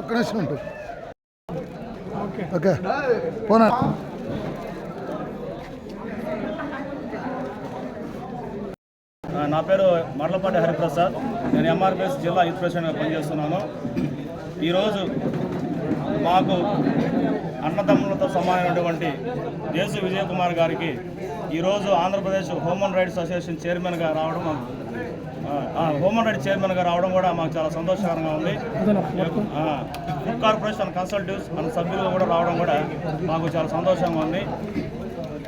ఒక్క నిమిషం ఉంటుంది. ఓకే పోనా. నా పేరు మర్లపాటి హరిప్రసాద్. నేను ఎంఆర్పిఎస్ జిల్లా యూత్ ప్రెసిడెంట్గా పనిచేస్తున్నాను. ఈరోజు మాకు అన్నదమ్ములతో సమానమైనటువంటి దేశు విజయ్ కుమార్ గారికి ఈరోజు ఆంధ్రప్రదేశ్ హ్యూమన్ రైట్స్ అసోసియేషన్ చైర్మన్గా రావడం హ్యూమన్ రైట్స్ చైర్మన్గా రావడం కూడా మాకు చాలా సంతోషకరంగా ఉంది. ఫుడ్ కార్పొరేషన్ కన్సల్టివ్స్ మన సభ్యులు కూడా రావడం కూడా మాకు చాలా సంతోషంగా ఉంది.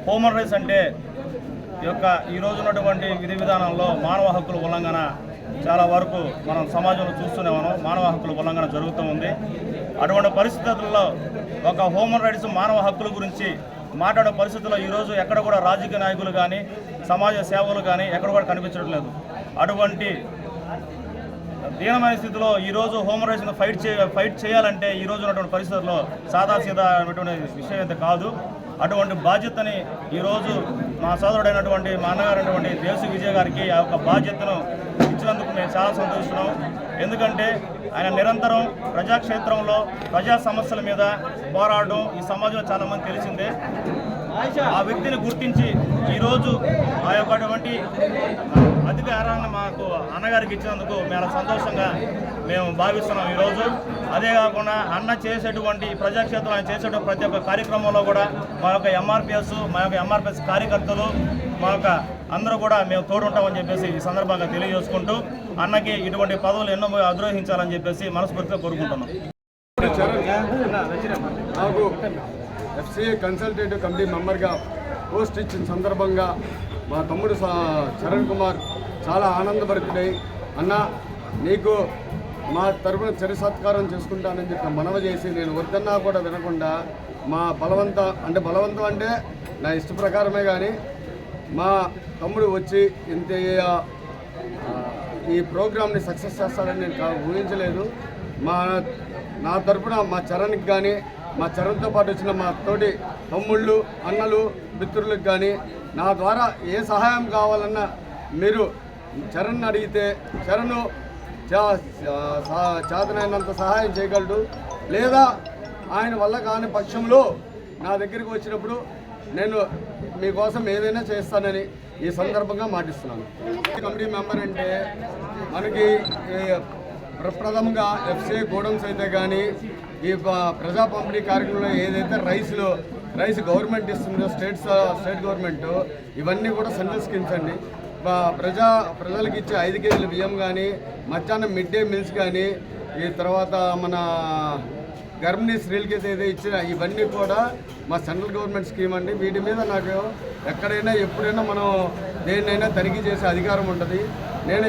హ్యూమన్ రైట్స్ అంటే ఈ రోజు ఉన్నటువంటి విధి విధానంలో మానవ హక్కుల ఉల్లంఘన చాలా వరకు మనం సమాజంలో చూస్తూనే ఉన్నాం. మానవ హక్కుల ఉల్లంఘన జరుగుతూ ఉంది. అటువంటి పరిస్థితుల్లో ఒక హ్యూమన్ రైట్స్ మానవ హక్కుల గురించి మాట్లాడే పరిస్థితుల్లో ఈరోజు ఎక్కడ కూడా రాజకీయ నాయకులు కానీ సమాజ సేవలు కానీ ఎక్కడ కూడా కనిపించడం లేదు. అటువంటి దీనమైన స్థితిలో ఈరోజు హ్యూమన్ రైట్స్ని ఫైట్ చేయాలంటే ఈరోజు ఉన్నటువంటి పరిస్థితుల్లో సాదాసీదా అనేటువంటి విషయం అయితే కాదు. అటువంటి బాధ్యతని ఈరోజు మా సోదరుడైనటువంటి మా అన్నగారైనటువంటి దేశు విజయ్ గారికి ఆ యొక్క బాధ్యతను ఇచ్చినందుకు మేము చాలా సంతోషిస్తున్నాం. ఎందుకంటే ఆయన నిరంతరం ప్రజాక్షేత్రంలో ప్రజా సమస్యల మీద పోరాడడం ఈ సమాజంలో చాలామంది తెలిసిందే. ఆ వ్యక్తిని గుర్తించి ఈరోజు ఆ యొక్క అటువంటి అధికారాన్ని మాకు అన్నగారికి ఇచ్చినందుకు మేము సంతోషంగా మేము భావిస్తున్నాం ఈరోజు. అదే కాకుండా అన్న చేసేటువంటి ప్రజాక్షేత్రం ఆయన చేసేటువంటి ప్రతి ఒక్క కార్యక్రమంలో కూడా మా యొక్క ఎంఆర్పిఎస్ కార్యకర్తలు మా యొక్క అందరూ కూడా మేము తోడుంటామని చెప్పేసి ఈ సందర్భంగా తెలియజేసుకుంటూ అన్నకి ఇటువంటి పదవులు ఎన్నో అధిరోహించాలని చెప్పేసి మనస్ఫూర్తిగా కోరుకుంటున్నాం. నాకు ఎఫ్సిఏ కన్సల్టేటివ్ కమిటీ మెంబర్గా పోస్ట్ ఇచ్చిన సందర్భంగా మా తమ్ముడు చరణ్ కుమార్ చాలా ఆనందభరితుడై అన్న నీకు మా తరఫున చర్య సత్కారం చేసుకుంటానని చెప్పి మనవి చేసి నేను వద్దన్నా కూడా వినకుండా మా బలవంతం అంటే నా ఇష్ట ప్రకారమే కానీ మా తమ్ముడు వచ్చి ఇంత ఈ ప్రోగ్రామ్ని సక్సెస్ చేస్తాడని నేను ఊహించలేదు. నా తరఫున మా చరణ్కి కానీ మా చరణ్తో పాటు వచ్చిన మా తోటి తమ్ముళ్ళు అన్నలు మిత్రులకు కానీ నా ద్వారా ఏ సహాయం కావాలన్నా మీరు చరణ్ అడిగితే చరణ్ చేతనైనంత సహాయం చేయగలడు. లేదా ఆయన వల్ల కాని పక్షంలో నా దగ్గరికి వచ్చినప్పుడు నేను మీకోసం ఏదైనా చేస్తానని ఈ సందర్భంగా మాటిస్తున్నాను. కమిటీ మెంబర్ అంటే మనకి ప్రప్రథమంగా ఎఫ్సిఏ గోడౌన్స్ అయితే కానీ ఈ ప్రజా పంపిణీ కార్యక్రమంలో ఏదైతే రైస్ గవర్నమెంట్ ఇస్తుందో స్టేట్ గవర్నమెంట్ ఇవన్నీ కూడా సెంట్రల్ స్కీమ్స్ అండి. ప్రజలకు ఇచ్చే 5 కేజీల బియ్యం కానీ మధ్యాహ్నం మిడ్ డే మీల్స్ కానీ ఈ తర్వాత మన గర్భిణీ స్త్రీలకి ఏదైతే ఇచ్చిన ఇవన్నీ కూడా మా సెంట్రల్ గవర్నమెంట్ స్కీమ్ అండి. వీటి మీద నాకు ఎక్కడైనా ఎప్పుడైనా మనం దేన్నైనా తనిఖీ చేసే అధికారం ఉంటుంది. నేను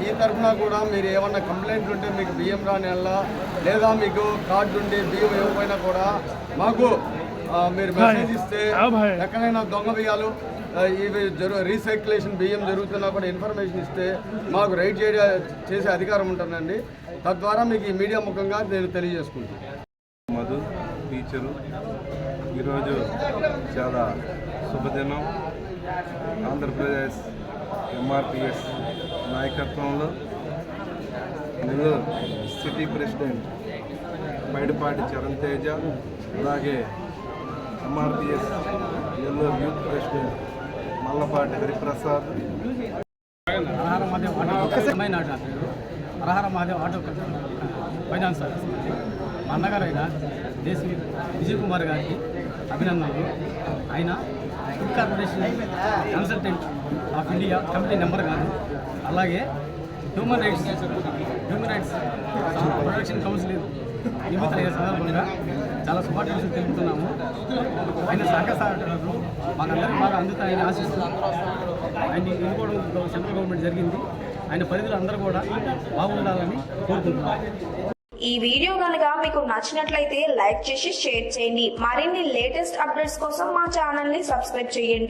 ఈ తరఫున కూడా మీరు ఏమన్నా కంప్లైంట్లు ఉంటే మీకు బియ్యం రాని లేదా మీకు కార్డు ఉండి బియ్యం ఇవ్వకపోయినా కూడా మాకు మీరు మెసేజ్ ఇస్తే ఎక్కడైనా దొంగ బియ్యాలు ఇవి రీసైక్లేషన్ బియ్యం జరుగుతున్నా కూడా ఇన్ఫర్మేషన్ ఇస్తే మాకు రైడ్ చేసే అధికారం ఉంటుందండి. తద్వారా మీకు ఈ మీడియా ముఖంగా నేను తెలియజేసుకుంటాను. మధు టీచరు ఈరోజు చాలా శుభదినం. ఆంధ్రప్రదేశ్ ఎంఆర్పిఎస్ నాయకత్వంలో నెల్లూరు సిటీ ప్రెసిడెంట్ మైడిపాటి చరణ్ తేజ, అలాగే ఎంఆర్పిఎస్ నెల్లూరు యూత్ ప్రెసిడెంట్ మల్లపాటి హరిప్రసాద్, హరహర మహాదేవ్ ఆటో ఫైనాన్స్ సర్వీస్ మా అన్నగారైన దేశ విజయ్ కుమార్ గారికి అభినందనలు. ఆయన food corporation consultant of India committee number గారు, అలాగే హ్యూమన్ రైట్స్ ప్రొటెక్షన్ కౌన్సిల్ నియమితులయ్యే సందర్భంగా చాలా శుభాకాంక్షలు తెలుపుతున్నాము. ఆయన సహకారాలు మాకందరికీ బాగా అందుతాయని ఆశిస్తూ ఆయన ఎన్నుకోవడం సెంట్రల్ గవర్నమెంట్ జరిగింది. ఆయన పరిధిలో అందరూ కూడా బాగుండాలని కోరుకుంటున్నాం. ఈ వీడియో కనుక మీకు నచ్చినట్లయితే లైక్ చేసి షేర్ చేయండి. మరిన్ని లేటెస్ట్ అప్డేట్స్ కోసం మా ఛానల్ ని సబ్స్క్రైబ్ చేయండి.